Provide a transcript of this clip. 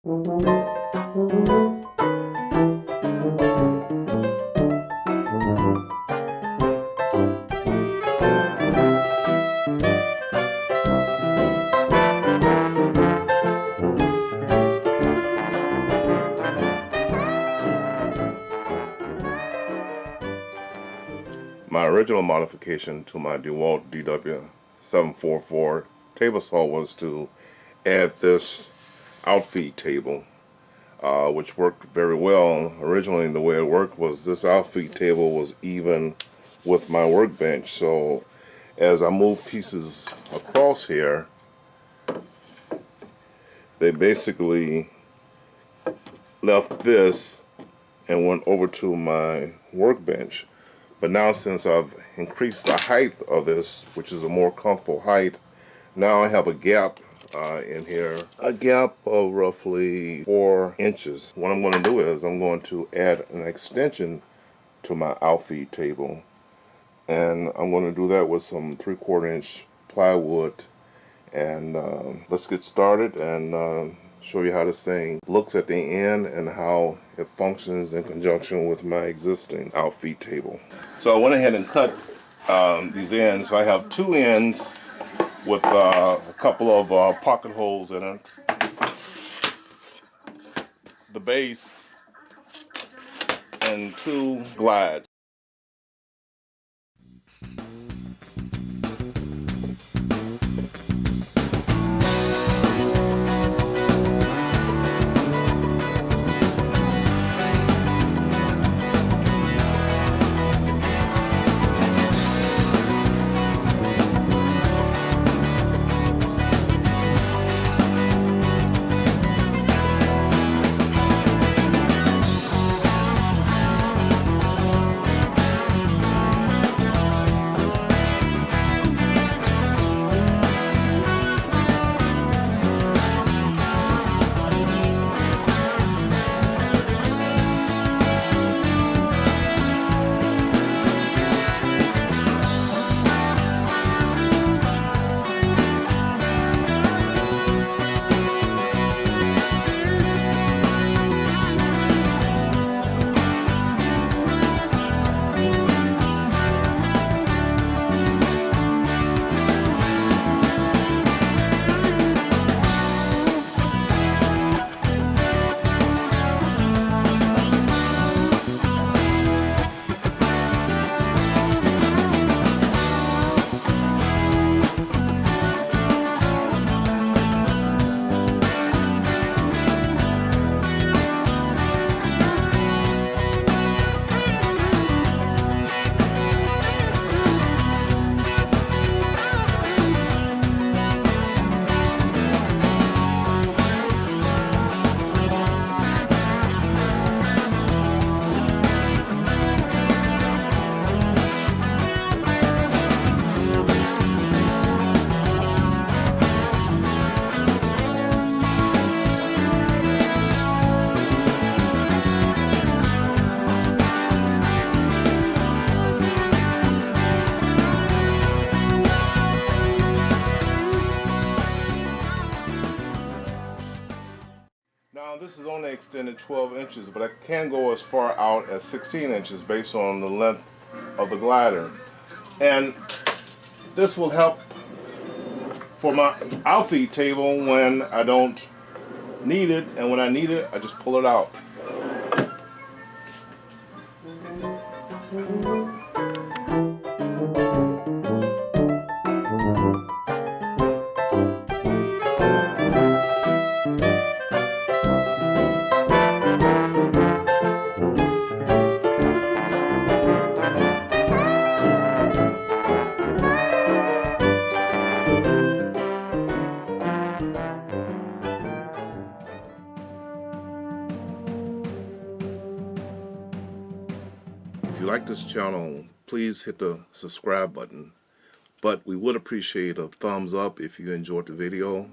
My original modification to my DeWALT DW 744 table saw was to add this outfeed table, which worked very well. Originally, the way it worked was this outfeed table was even with my workbench, so as I moved pieces across here, they basically left this and went over to my workbench. But now, since I've increased the height of this, which is a more comfortable height, now I have a gap in here, a gap of roughly 4 inches. What I'm going to do is I'm going to add an extension to my outfeed table, and I'm going to do that with some 3/4 inch plywood. And let's get started and show you how this thing looks at the end and how it functions in conjunction with my existing outfeed table. So I went ahead and cut these ends. So I have 2 ends with a couple of pocket holes in it, the base, and 2 glides. Now this is only extended 12 inches, but I can go as far out as 16 inches based on the length of the glider. And this will help for my outfeed table when I don't need it, and when I need it, I just pull it out. If you like this channel, please hit the subscribe button. But we would appreciate a thumbs up if you enjoyed the video,